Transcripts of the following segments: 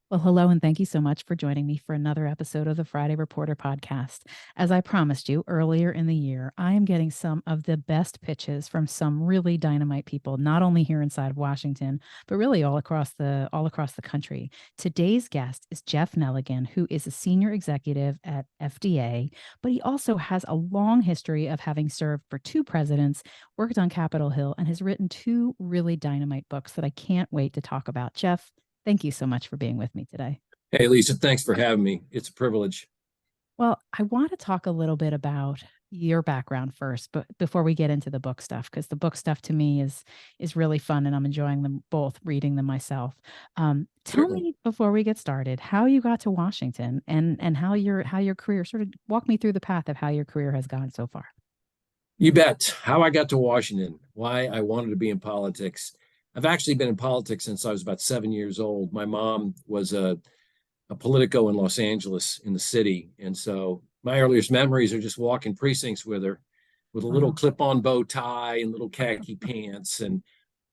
Well, hello, and thank you so much for joining me for another episode of the Friday Reporter podcast. As I promised you earlier in the year, I am getting some of the best pitches from some really dynamite people, not only here inside of Washington, but really all across the country. Today's guest is Jeff Nelligan, who is a senior executive at FDA, but he also has a long history of having served for two presidents, worked on Capitol Hill, and has written two really dynamite books that I can't wait to talk about. Jeff, thank you so much for being with me today. Hey, Lisa, thanks for having me. It's a privilege. Well, I want to talk a little bit about your background first, but before we get into the book stuff, because the book stuff to me is really fun and I'm enjoying them both, reading them myself. Tell Certainly. me before we get started how you got to Washington and how your career sort of walk me through the path of how your career has gone so far. You bet. How I got to Washington, why I wanted to be in politics. I've actually been in politics since I was about 7 years old. My mom was a politico in Los Angeles in the city. And so my earliest memories are just walking precincts with her with a little Wow, clip-on bow tie and little khaki pants and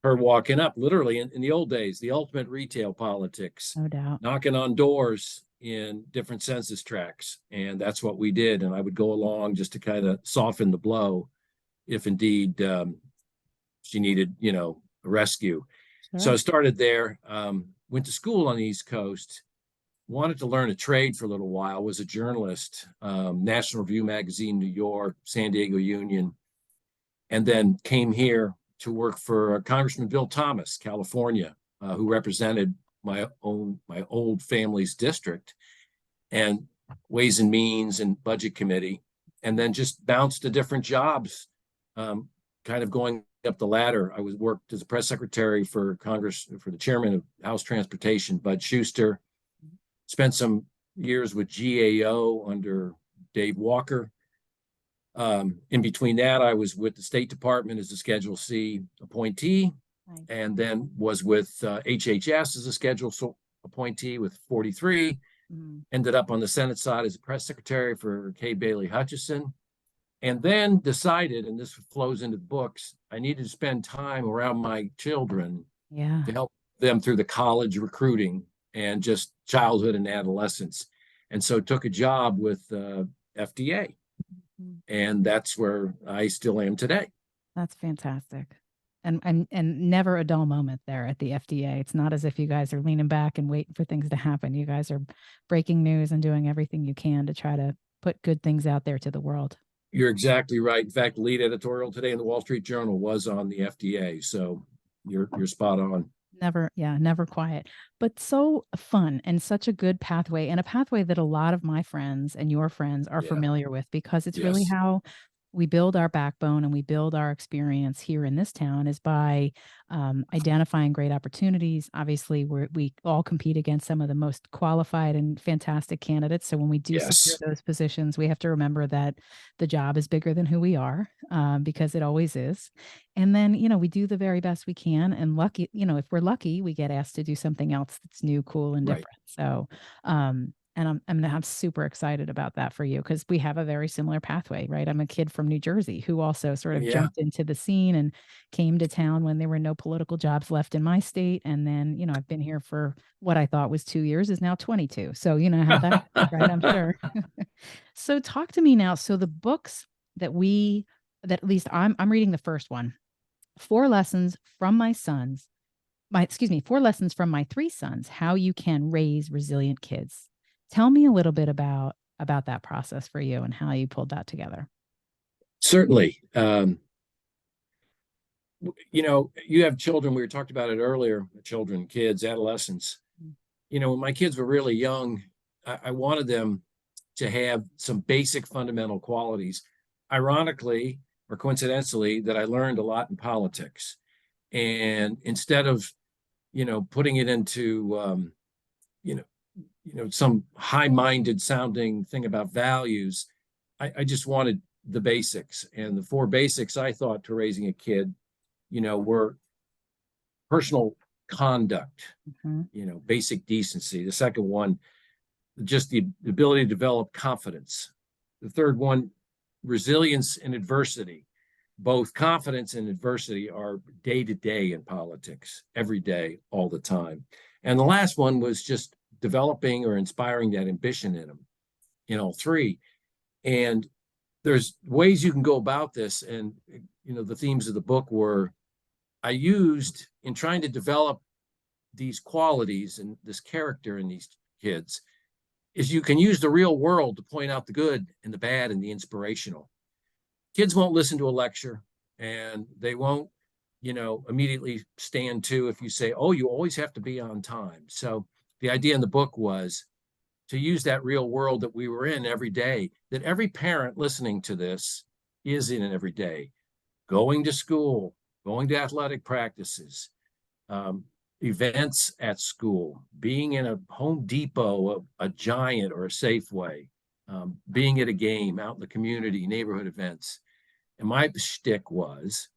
her walking up literally in the old days, the ultimate retail politics, no doubt. knocking on doors in different census tracts. And that's what we did. And I would go along just to kind of soften the blow if indeed she needed, a rescue. So I Sure. started there, went to school on the East Coast, wanted to learn a trade for a little while, was a journalist, National Review Magazine, New York, San Diego Union, and then came here to work for Congressman Bill Thomas, California, who represented my old family's district and Ways and Means and Budget Committee, and then just bounced to different jobs, kind of going up the ladder. I was worked as a press secretary for Congress for the chairman of House Transportation, Bud Schuster. Spent some years with GAO under Dave Walker. In between that, I was with the State Department as a Schedule C appointee, Nice. and then was with HHS as a Schedule C appointee with 43. Mhm. Ended up on the Senate side as a press secretary for Kay Bailey Hutchison, and then decided, and this flows into the books, I needed to spend time around my children Yeah. to help them through the college recruiting and just childhood and adolescence. And so took a job with FDA, Mhm. and that's where I still am today. That's fantastic. And never a dull moment there at the FDA. It's not as if you guys are leaning back and waiting for things to happen. You guys are breaking news and doing everything you can to try to put good things out there to the world. You're exactly right. In fact, the lead editorial today in the Wall Street Journal was on the FDA. So you're spot on. Never, yeah, never quiet, but so fun and such a good pathway, and a pathway that a lot of my friends and your friends are Yeah. familiar with because it's really Yes. how we build our backbone and we build our experience here in this town is by identifying great opportunities. Obviously, we all compete against some of the most qualified and fantastic candidates. So when we do secure Yes. those positions, we have to remember that the job is bigger than who we are, because it always is. And then, we do the very best we can. And lucky, if we're lucky, we get asked to do something else that's new, cool, and Right. different. So, and I'm super excited about that for you because we have a very similar pathway, right? I'm a kid from New Jersey who also sort of Yeah. jumped into the scene and came to town when there were no political jobs left in my state. And then, I've been here for what I thought was 2 years is now 22. So you know how that goes, right? I'm sure. So talk to me now. So the books that at least I'm reading the first one, Four Lessons from My Sons, Four Lessons from My Three Sons, How You Can Raise Resilient Kids. Tell me a little bit about that process for you and how you pulled that together. Certainly. You have children. We talked about it earlier, children, kids, adolescents. When my kids were really young, I wanted them to have some basic fundamental qualities. Ironically or coincidentally, that I learned a lot in politics. And instead of, putting it into, you know, some high-minded sounding thing about values, I just wanted the basics. And the four basics I thought to raising a kid, were personal conduct, Mhm. basic decency. The second one, just the ability to develop confidence. The third one, resilience in adversity. Both confidence and adversity are day to day in politics, every day, all the time. And the last one was just developing or inspiring that ambition in them in all three. And there's ways you can go about this. And, the themes of the book were I used in trying to develop these qualities and this character in these kids is you can use the real world to point out the good and the bad and the inspirational. Kids won't listen to a lecture, and they won't, immediately stand to if you say, oh, you always have to be on time. So the idea in the book was to use that real world that we were in every day, that every parent listening to this is in every day, going to school, going to athletic practices, events at school, being in a Home Depot, a Giant or a Safeway, being at a game out in the community, neighborhood events. And my shtick was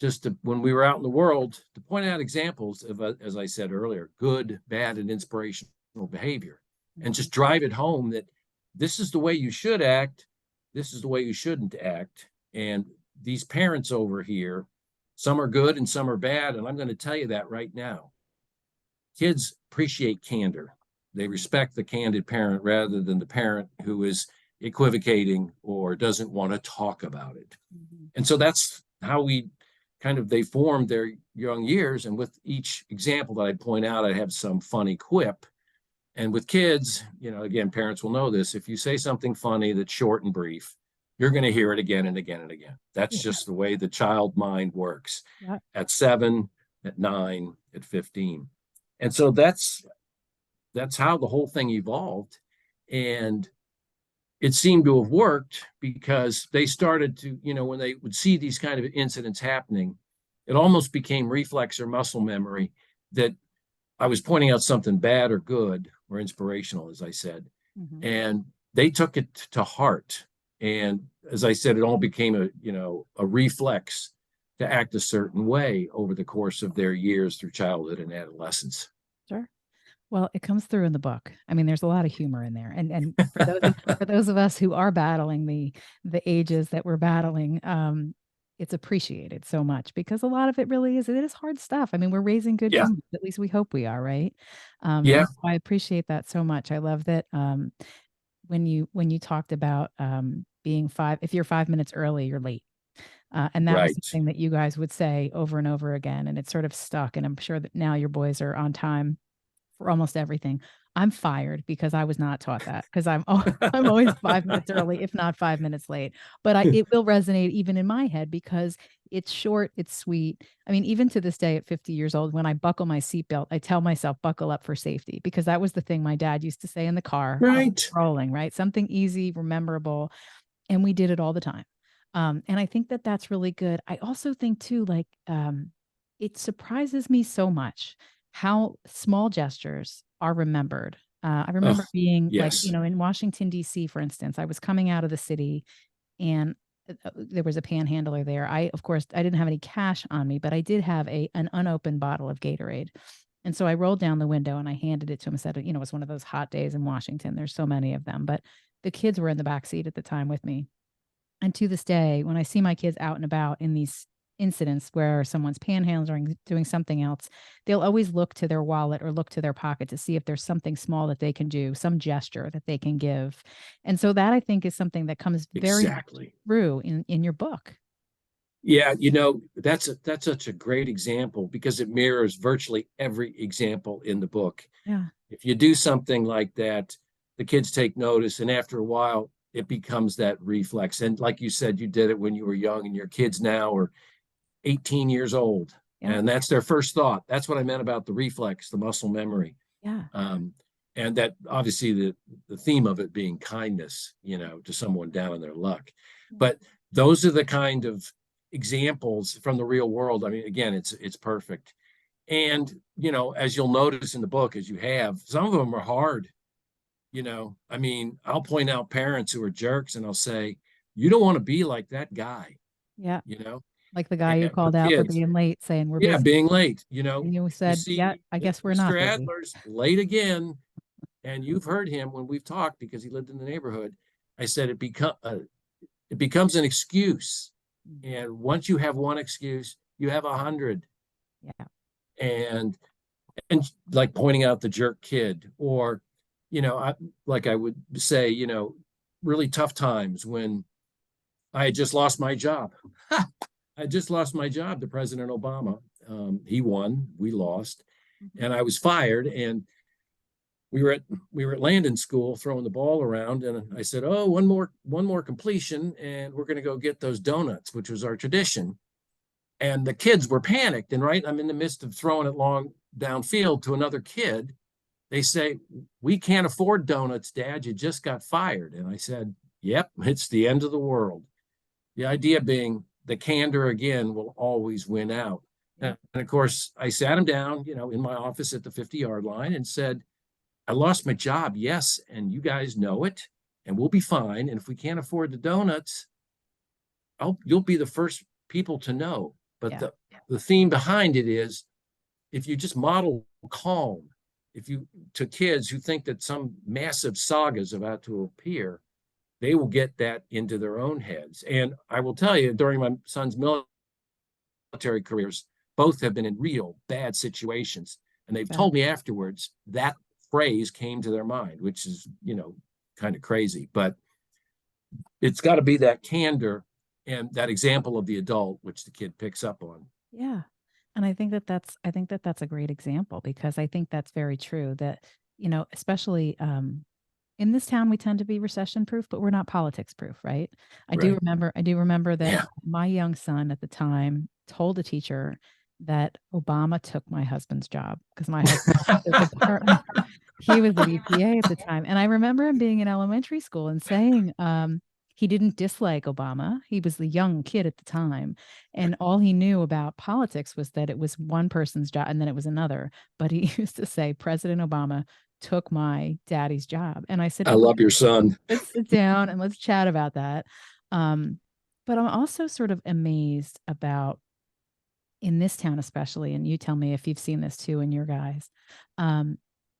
just when we were out in the world to point out examples of, as I said earlier, good, bad, and inspirational behavior, and just drive it home that this is the way you should act. This is the way you shouldn't act. And these parents over here, some are good and some are bad. And I'm going to tell you that right now. Kids appreciate candor. They respect the candid parent rather than the parent who is equivocating or doesn't want to talk about it. Mm-hmm. And so that's how they formed their young years. And with each example that I point out, I have some funny quip. And with kids, again, parents will know this. If you say something funny that's short and brief, you're going to hear it again and again and again. That's just the way the child mind works. At 7, at 9, at 15. And so that's how the whole thing evolved. And it seemed to have worked because they started to, when they would see these kind of incidents happening, it almost became reflex or muscle memory that I was pointing out something bad or good or inspirational, as I said. Mm-hmm. And they took it to heart. And as I said, it all became a reflex to act a certain way over the course of their years through childhood and adolescence. Sure. Well, it comes through in the book. I mean, there's a lot of humor in there. And for those of us who are battling the ages that we're battling, it's appreciated so much because a lot of it really it is hard stuff. I mean, we're raising good humans, at least we hope we are, right? So I appreciate that so much. I love that when you talked about being if you're 5 minutes early, you're late. And that was something that you guys would say over and over again. And it sort of stuck. And I'm sure that now your boys are on time for almost everything. I'm fired because I was not taught that because I'm always 5 minutes early, if not 5 minutes late. But it will resonate even in my head because it's short, it's sweet. I mean, even to this day at 50 years old, when I buckle my seatbelt, I tell myself buckle up for safety because that was the thing my dad used to say in the car. Right. Rolling, right? Something easy, memorable. And we did it all the time. And I think that that's really good. I also think too, it surprises me so much how small gestures are remembered. I remember being in Washington, D.C., for instance, I was coming out of the city and there was a panhandler there. Of course, I didn't have any cash on me, but I did have an unopened bottle of Gatorade. And so I rolled down the window and I handed it to him and said, it's one of those hot days in Washington. There's so many of them, but the kids were in the back seat at the time with me. And to this day, when I see my kids out and about in these incidents where someone's panhandling, doing something else, they'll always look to their wallet or look to their pocket to see if there's something small that they can do, some gesture that they can give. And so that I think is something that comes very through in your book. Yeah, that's such a great example because it mirrors virtually every example in the book. Yeah. If you do something like that, the kids take notice, and after a while, it becomes that reflex. And like you said, you did it when you were young, and your kids now are 18 years old. Yeah. And that's their first thought. That's what I meant about the reflex, the muscle memory. Yeah. And that obviously the theme of it being kindness, to someone down in their luck. But those are the kind of examples from the real world. I mean, again, it's perfect. And, as you'll notice in the book, as you have, some of them are hard. I mean, I'll point out parents who are jerks and I'll say, you don't want to be like that guy. Yeah. Like the guy you called out for being late, saying we're busy. Being late, And you said, I guess we're not Mr. busy. Adler's late again. And you've heard him when we've talked because he lived in the neighborhood. I said, it becomes an excuse. And once you have one excuse, you have 100. Yeah. And like pointing out the jerk kid or like I would say, really tough times when I had just lost my job. I just lost my job to President Obama. He won, we lost, Mhm. and I was fired. And we were at Landon School throwing the ball around, and I said, "Oh, one more completion, and we're going to go get those donuts," which was our tradition. And the kids were panicked. And right, I'm in the midst of throwing it long downfield to another kid. They say, "We can't afford donuts, Dad. You just got fired." And I said, "Yep, it's the end of the world." The idea being the candor again will always win out. Yeah. And of course, I sat him down, in my office at the 50-yard line and said, "I lost my job, yes, and you guys know it, and we'll be fine. And if we can't afford the donuts, you'll be the first people to know." But Yeah. the theme behind it is, if you just model calm, if you to kids who think that some massive saga is about to appear, they will get that into their own heads. And I will tell you, during my son's military careers, both have been in real bad situations. And they've That. told me afterwards that phrase came to their mind, which is, kind of crazy. But it's got to be that candor and that example of the adult, which the kid picks up on. Yeah. And I think that that's a great example because I think that's very true that, especially in this town we tend to be recession proof, but we're not politics proof, right? Right. I do remember that Yeah. my young son at the time told a teacher that Obama took my husband's job because my husband the department he was at EPA at the time, and I remember him being in elementary school and saying, he didn't dislike Obama. He was the young kid at the time, and all he knew about politics was that it was one person's job and then it was another. But he used to say, "President Obama took my daddy's job." And I said, I "Okay, love your son. let's sit down and let's chat about that." Um, but I'm also sort of amazed about in this town especially, and you tell me if you've seen this too in your guys, um,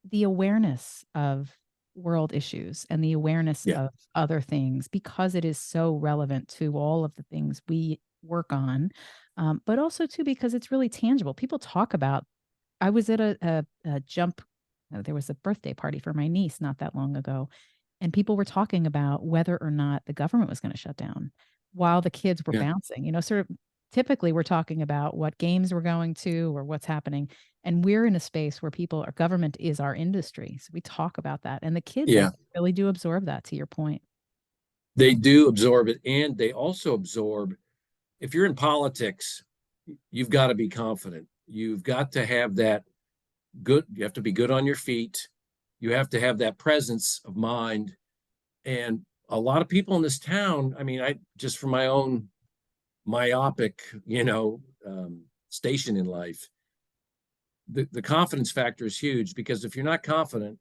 the awareness of world issues and the awareness Yeah. of other things because it is so relevant to all of the things we work on, but also too because it's really tangible. People talk about. I was at a jump. There was a birthday party for my niece not that long ago, and people were talking about whether or not the government was going to shut down while the kids were Yeah. bouncing. Sort of typically we're talking about what games we're going to or what's happening. And we're in a space where our government is our industry. So we talk about that. And the kids, I Yeah. think, really do absorb that to your point. They do absorb it. And they also absorb, if you're in politics, you've got to be confident. You've got to have that you have to be good on your feet. You have to have that presence of mind. And a lot of people in this town, I mean, I just from my own myopic, station in life, the confidence factor is huge because if you're not confident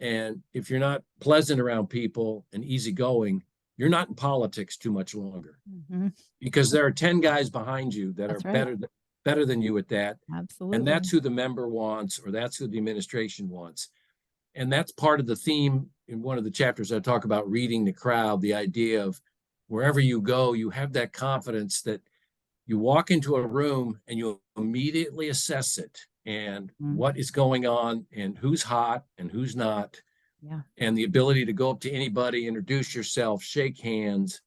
and if you're not pleasant around people and easygoing, you're not in politics too much longer Mhm. because there are 10 guys behind you that are That's right. better than you at that. And that's Absolutely. who the member wants, or that's who the administration wants. And that's part of the theme in one of the chapters. I talk about reading the crowd, the idea of wherever you go, you have that confidence that you walk into a room and you immediately assess it and Mm, what is going on and who's hot and who's not, yeah. and the ability to go up to anybody, introduce yourself, shake hands,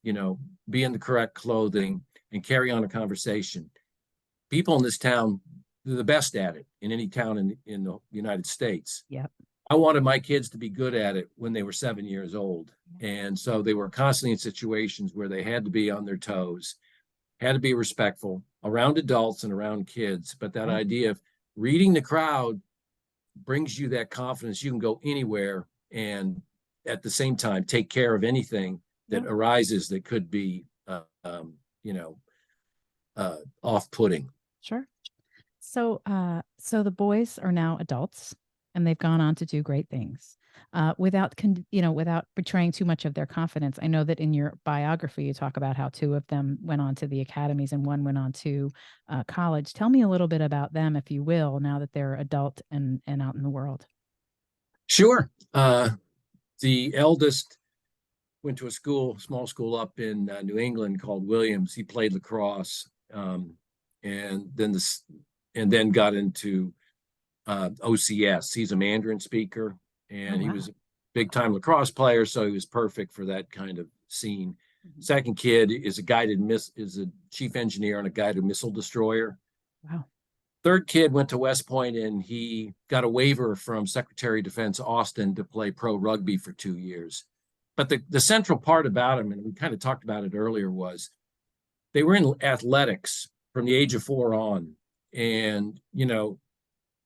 be in the correct clothing and carry on a conversation. People in this town, they're the best at it in any town in the United States. Yep. I wanted my kids to be good at it when they were 7 years old. And so they were constantly in situations where they had to be on their toes, had to be respectful around adults and around kids. But that Yeah. idea of reading the crowd brings you that confidence. You can go anywhere and at the same time take care of anything that Yeah. arises that could be, you know, off-putting. Sure. So the boys are now adults, and they've gone on to do great things. Without betraying too much of their confidence. I know that in your biography, you talk about how two of them went on to the academies and one went on to college. Tell me a little bit about them, if you will, now that they're adult and out in the world. Sure. The eldest went to a small school up in New England called Williams. He played lacrosse, and then got into OCS. He's a Mandarin speaker, Oh, and he wow. was a big time lacrosse player, so he was perfect for that kind of scene. Mhm. Second kid is a chief engineer on a guided missile destroyer. Wow. Third kid went to West Point, and he got a waiver from Secretary of Defense Austin to play pro rugby for 2 years. But the central part about him, and we kind of talked about it earlier, was they were in athletics from the age of 4 on. And,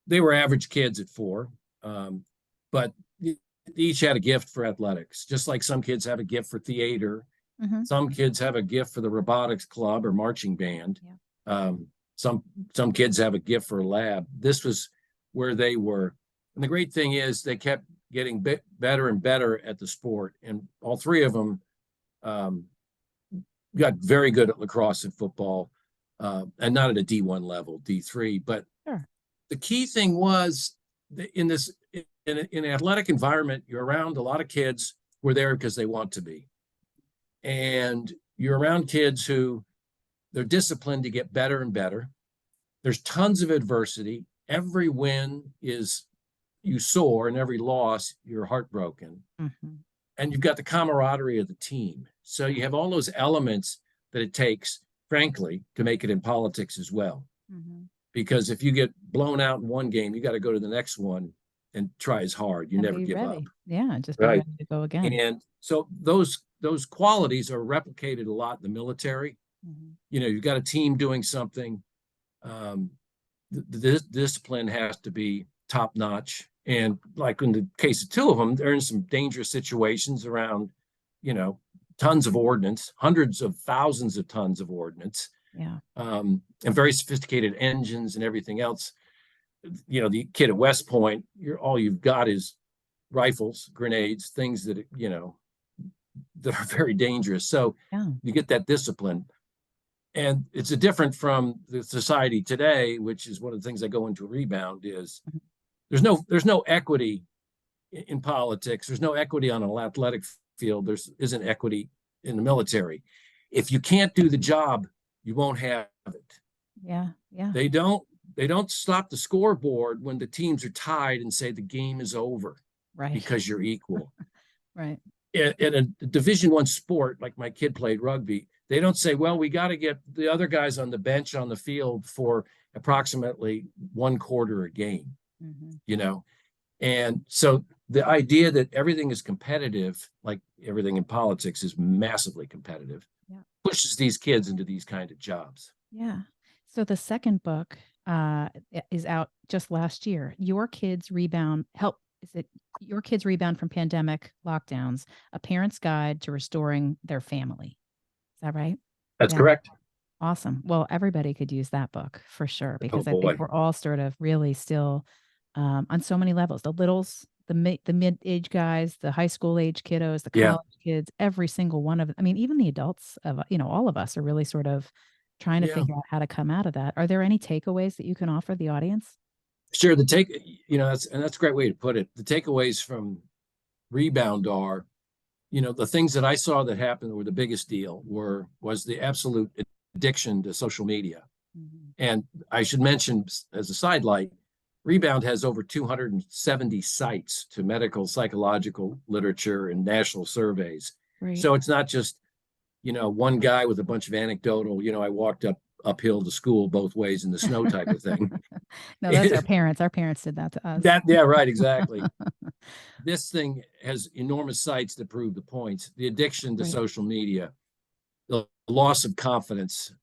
they were average kids at 4. But they each had a gift for athletics, just like some kids have a gift for theater. Mhm. Some kids have a gift for the robotics club or marching band. Yeah. Some kids have a gift for a lab. This was where they were. And the great thing is they kept getting better and better at the sport. And all 3 of them got very good at lacrosse and football, and not at a D1 level, D3. But Sure. the key thing was in an athletic environment, you're around a lot of kids who are there because they want to be. And you're around kids who they're disciplined to get better and better. There's tons of adversity. Every win is you soar, and every loss, you're heartbroken. Mhm. And you've got the camaraderie of the team. So you have all those elements that it takes, frankly, to make it in politics as well. Mhm. Because if you get blown out in one game, you got to go to the next one and try as hard. You And never be give up. ready. Yeah, just be Right. ready to go again. And so those qualities are replicated a lot in the military. Mhm. You've got a team doing something. The discipline has to be top notch. And like in the case of 2 of them, they're in some dangerous situations around, tons of ordnance, hundreds of thousands of tons of ordnance, Yeah. and very sophisticated engines and everything else. The kid at West Point, all you've got is rifles, grenades, things that, that are very dangerous. So Yeah. you get that discipline. And it's different from the society today, which is one of the things I go into Rebound is Mhm. there's no equity in politics. There's no equity on an athletic field. There isn't equity in the military. If you can't do the job, you won't have it. Yeah. Yeah. They don't stop the scoreboard when the teams are tied and say the game is over Right. because you're equal. Right. In a Division I sport, like my kid played rugby, they don't say, well, we got to get the other guys on the bench on the field for approximately 1/4 a game, Mhm. And so the idea that everything is competitive, like everything in politics is massively competitive, Yeah. pushes these kids into these kind of jobs. Yeah. So the second book is out just last year. Is it Your Kids Rebound from Pandemic Lockdowns, A Parent's Guide to Restoring Their Family. Is that right? That's Yeah. correct. Awesome. Well, everybody could use that book for sure, Oh because I think boy. we're all sort of really still on so many levels. The littles, the mid-age guys, the high school age kiddos, the Yeah. college kids, every single one of them. I mean, even the adults of, all of us are really sort of trying to Yeah. figure out how to come out of that. Are there any takeaways that you can offer the audience? Sure. That's a great way to put it. The takeaways from Rebound are, the things that I saw that happened were the biggest deal was the absolute addiction to social media. Mhm. And I should mention as a sidelight, Rebound has over 270 sites to medical, psychological literature and national surveys. Great. So it's not just, one guy with a bunch of anecdotal, I walked uphill to school both ways in the snow type of thing. No, that's our parents. Our parents did that to us. Yeah, right, exactly. This thing has enormous sites that prove the points. The addiction to Great. social media, the loss of confidence.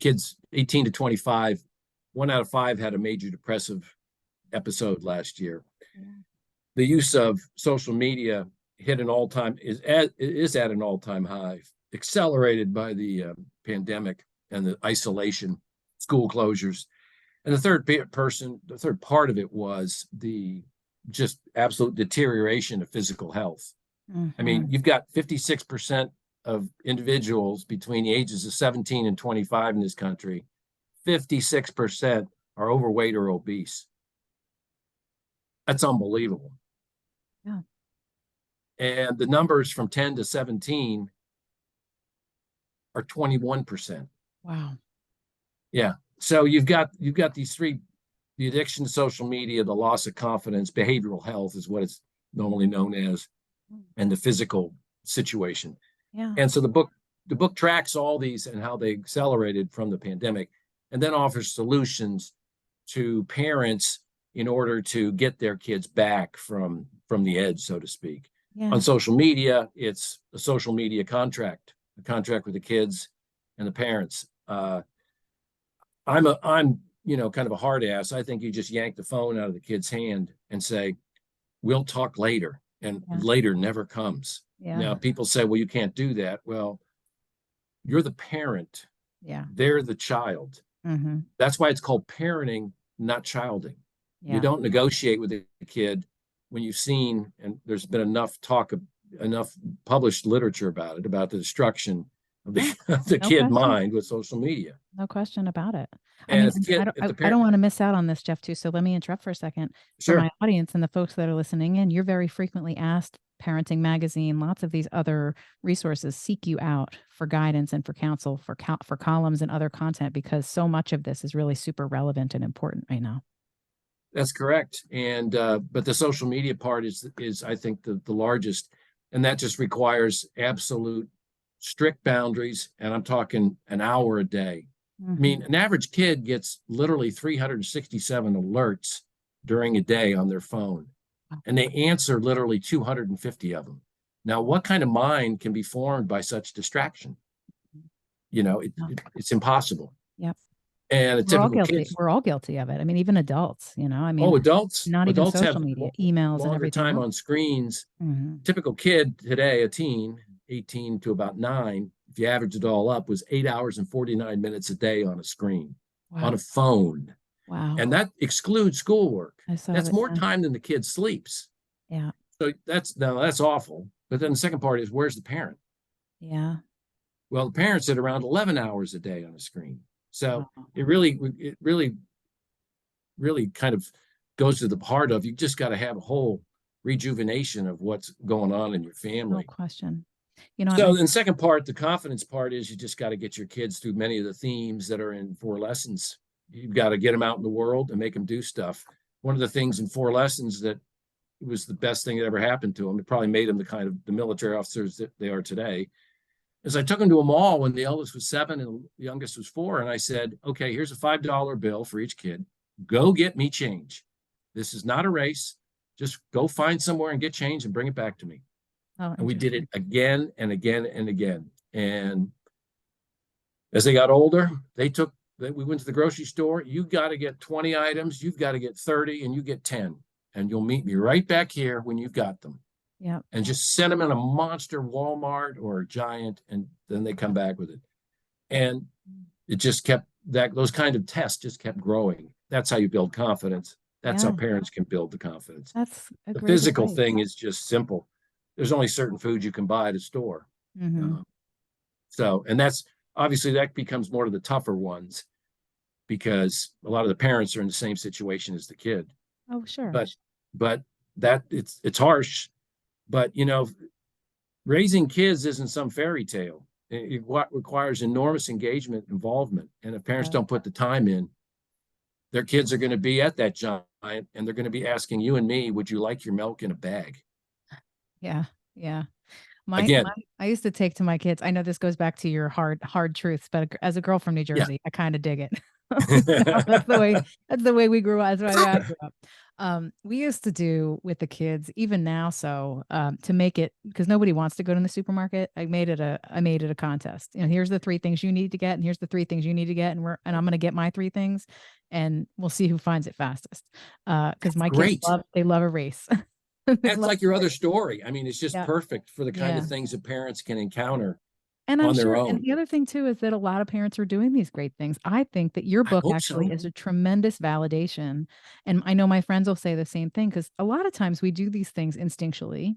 Kids 18 to 25, 1 out of 5 had a major depressive episode last year. Yeah. The use of social media hit an all-time is at an all-time high, accelerated by the pandemic and the isolation, school closures. And the third part of it was the just absolute deterioration of physical health. I mean, Mhm. you've got 56% of individuals between the ages of 17 and 25 in this country. 56% are overweight or obese. That's unbelievable. Yeah. And the numbers from 10 to 17 are 21%. Wow. Yeah. So you've got these 3 the addiction to social media, the loss of confidence, behavioral health is what it's normally known as, and the physical situation. Yeah. And so the book tracks all these and how they accelerated from the pandemic, and then offers solutions to parents in order to get their kids back from the edge, so to speak. On Yeah. social media, it's a social media contract, a contract with the kids and the parents. I'm kind of a hard ass. I think you just yank the phone out of the kid's hand and say, "We'll talk later," and Yeah. later never comes. Yeah. Now people say, "Well, you can't do that." Well, you're the parent, Yeah. they're the child. Mm-hmm. That's why it's called parenting, not childing. You Yeah. don't negotiate with the kid when you've seen, and there's been enough published literature about it, about the destruction of the, Yeah. of the No kid question. mind with social media. No question about it. I And mean, if the kid, if the I don't parent, want to miss out on this, Jeff, too. So let me interrupt for a second. For sure, my audience and the folks that are listening in, you're very frequently asked. Parenting Magazine, lots of these other resources seek you out for guidance and for counsel, for columns and other content, because so much of this is really super relevant and important right now. that's correct. And but the social media part is I think the largest, and that just requires absolute strict boundaries. And I'm talking an hour a day. I mean, an average kid gets literally 367 alerts during a day on their phone, and they answer literally 250 of them. Now, what kind of mind can be formed by such distraction? It's impossible. Yep. And a We're all typical guilty. kid's We're all guilty of it. I mean, even adults, I Oh, mean, adults not even adults have social media, emails and longer everything time else. on screens. Mhm. Typical kid today, a teen, 18 to about 9, if you average it all up, was 8 hours and 49 minutes a day on a screen, on a Wow. phone. Wow. And that excludes schoolwork. I saw That's that. more Yeah. time than the kid sleeps. Yeah. So that's awful. But then the second part is, where's the parent? Yeah. Well, the parents at around 11 hours a day on a screen. So Wow. it really kind of goes to the heart of, you just got to have a whole rejuvenation of what's going on in your No family. question. So then the second part, the confidence part, is you just got to get your kids through many of the themes that are in 4 lessons. You've got to get them out in the world and make them do stuff. One of the things in 4 lessons that was the best thing that ever happened to them, it probably made them the kind of the military officers that they are today, is I took them to a mall when the eldest was 7 and the youngest was 4. And I said, okay, here's a $5 bill for each kid. Go get me change. This is not a race. Just go find somewhere and get change and bring it back to me. Oh, And we did interesting. it again and again and again. And as they got older, we went to the grocery store. You got to get 20 items. You've got to get 30 and you get 10. And you'll meet me right back here when you've got them. Yeah. And just send them in a monster Walmart or a Giant, and then they come back with it. And it just kept those kind of tests just kept growing. That's how you build confidence. That's how Yeah. parents can build the confidence. That's a The great physical advice. thing is just simple. There's only certain foods you can buy at a store. Mhm. And that's obviously that becomes more of the tougher ones, because a lot of the parents are in the same situation as the kid. Oh, sure. But that it's harsh. But raising kids isn't some fairy tale. It requires enormous engagement, involvement. And if parents Yeah. don't put the time in, their kids are going to be at that Giant, and they're going to be asking you and me, would you like your milk in a bag? Yeah. Yeah. Again, I used to take to my kids. I know this goes back to your hard truths, but as a girl from New yeah. Jersey, I kind of dig it. That's the way we grew up. That's the way I grew up. We used to do with the kids, even now. So to make it, because nobody wants to go to the supermarket, I made it a contest. Here's the 3 things you need to get, and here's the 3 things you need to get, and I'm going to get my 3 things, and we'll see who finds it fastest. Because my kids Great. love a race. That's like your other story. I mean, it's just Yeah. perfect for the kind Yeah. of things that parents can encounter And I'm on their sure, and own. the other thing too is that a lot of parents are doing these great things. I think that your I book hope actually so. is a tremendous validation. And I know my friends will say the same thing, because a lot of times we do these things instinctually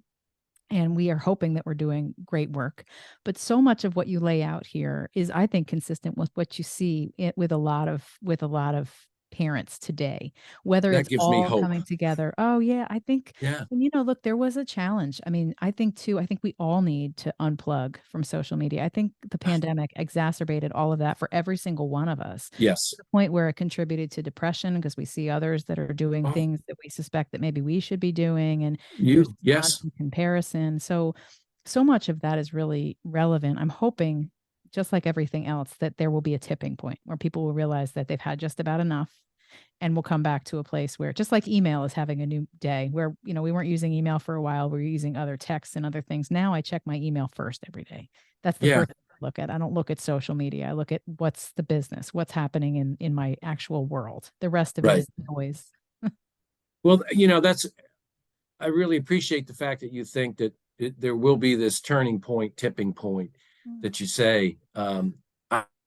and we are hoping that we're doing great work. But so much of what you lay out here is, I think, consistent with what you see with a lot of parents today, whether That it's gives me all hope. coming together. Oh yeah, I think, Yeah. and look, there was a challenge. I mean, I think too, I think we all need to unplug from social media. I think the pandemic exacerbated all of that for every single one of us, to Yes. the point where it contributed to depression because we see others that are doing Oh, things that we suspect that maybe we should be doing. And there's you. Yes. constant comparison. So much of that is really relevant. I'm hoping, just like everything else, that there will be a tipping point where people will realize that they've had just about enough and we'll come back to a place where, just like email is having a new day, where, we weren't using email for a while, we were using other texts and other things. Now I check my email first every day. That's the Yeah. first thing I look at. I don't look at social media. I look at what's the business, what's happening in my actual world. The rest of it Right. is noise. Well, I really appreciate the fact that you think that there will be this turning point, tipping point Mm. that you say.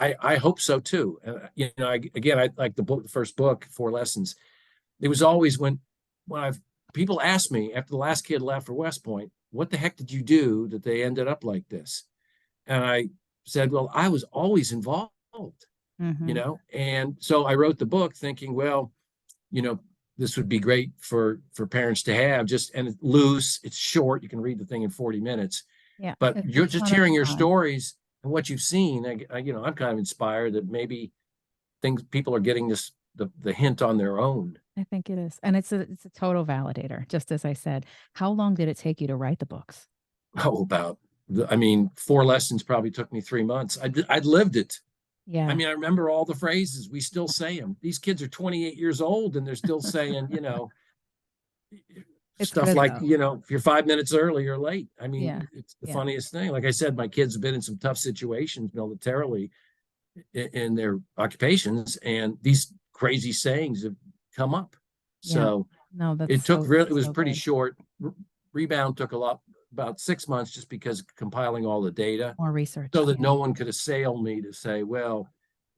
I hope so too. Again, I like the book, the first book, Four Lessons. It was always when I've people ask me after the last kid left for West Point, what the heck did you do that they ended up like this? And I said, well, I was always involved, Mhm. and so I wrote the book thinking, well, you know, this would be great for parents to have, and it's loose, it's short, you can read the thing in 40 minutes, Yeah, but it's a you're just ton of hearing your fun. stories and what you've seen. I'm kind of inspired that maybe things people are getting the hint on their own. I think it is, and it's a total validator, just as I said. How long did it take you to write the books? Oh, Four Lessons probably took me 3 months. I'd lived it. Yeah, I remember all the phrases. We still say them. These kids are 28 years old and they're still saying, it's stuff good like, though. if you're 5 minutes early, you're late. Yeah, It's the yeah, funniest thing. Like I said, my kids have been in some tough situations militarily in their occupations, and these crazy sayings have come up. yeah. So No, it took really, it that's was so pretty good. short. Rebound took about 6 months just because compiling all the data More research, so that yeah. no one could assail me to say, well,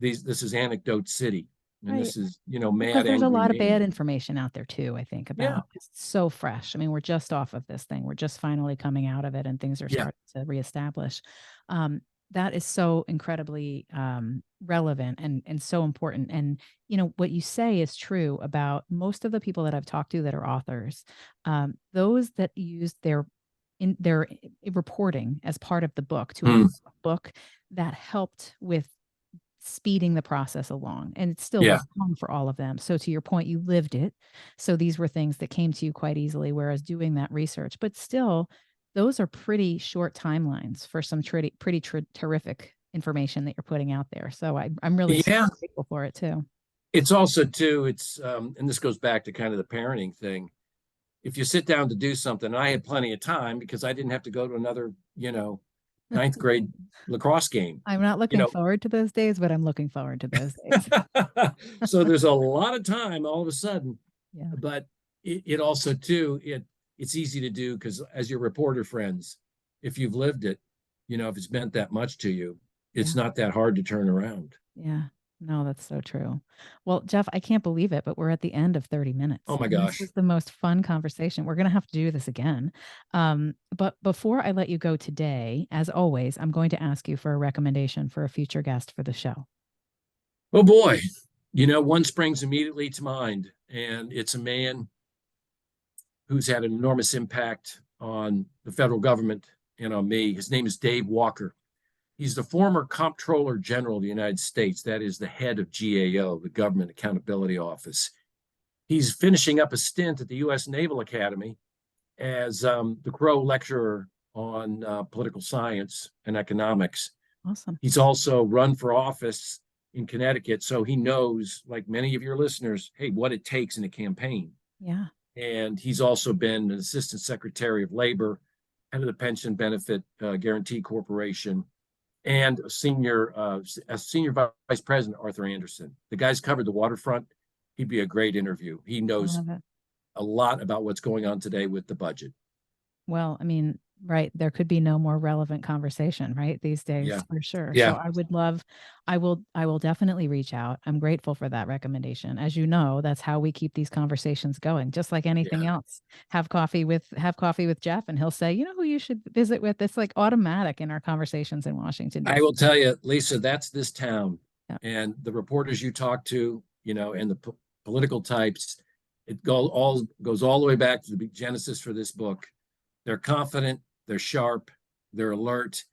this is anecdote city and Right. this is, Well, because mad, there's a angry lot of bad me. information out there too, I think, Yeah. about it's so fresh. I mean, we're just off of this thing. We're just finally coming out of it and things are Yeah. starting to reestablish. Um, that is so incredibly relevant and so important. And what you say is true about most of the people that I've talked to that are authors. Those that use their reporting as part of the book to Hmm. improve the book, that helped with speeding the process along, and it still Yeah. was long for all of them. So to your point, you lived it. So these were things that came to you quite easily, whereas doing that research, but still, those are pretty short timelines for some terrific information that you're putting out there. So I'm really Yeah. super grateful for it too. It's also too, and this goes back to kind of the parenting thing. If you sit down to do something, and I had plenty of time because I didn't have to go to another, ninth grade lacrosse game, I'm not you looking know. forward to those days, but I'm looking forward to those days. So there's a lot of time all of a sudden, Yeah. but it also too, it's easy to do because as your reporter friends, if you've lived it, if it's meant that much to you, it's Yeah. not that hard to turn around. Yeah. No, that's so true. Well, Jeff, I can't believe it, but we're at the end of 30 Oh minutes. my And this gosh. was the most fun conversation. We're going to have to do this again. But before I let you go today, as always, I'm going to ask you for a recommendation for a future guest for the show. Oh boy. One springs immediately to mind, and it's a man who's had an enormous impact on the federal government and on me. His name is Dave Walker. He's the former Comptroller General of the United States. That is the head of GAO, the Government Accountability Office. He's finishing up a stint at the U.S. Naval Academy as the Crow Lecturer on political science and economics. Awesome. He's also run for office in Connecticut, so he knows, like many of your listeners, hey, what it takes in a campaign. Yeah. And he's also been an Assistant Secretary of Labor, head of the Pension Benefit Guarantee Corporation, and a senior vice president, Arthur Anderson. The guy's covered the waterfront. He'd be a great interview. He I knows love it. a lot about what's going on today with the budget. Well, I mean, right, there could be no more relevant conversation, right, these days Yeah. for sure. So Yeah. I will definitely reach out. I'm grateful for that recommendation. As you know, that's how we keep these conversations going, just like anything Yeah. else. Have coffee with Jeff and he'll say, "You know who you should visit with?" It's like automatic in our conversations in Washington I DC. will tell you, Lisa, that's this town. Yeah. And the reporters you talk to, and the political types. It goes all the way back to the genesis for this book. They're confident, they're sharp, they're alert,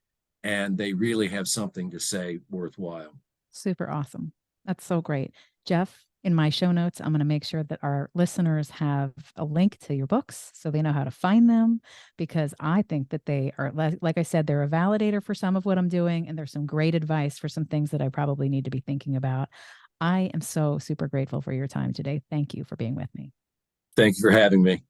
and they really have something to say worthwhile. Super awesome. That's so great. Jeff, in my show notes, I'm going to make sure that our listeners have a link to your books so they know how to find them, because I think that they are, like I said, they're a validator for some of what I'm doing. And there's some great advice for some things that I probably need to be thinking about. I am so super grateful for your time today. Thank you for being with me. Thank you for having me.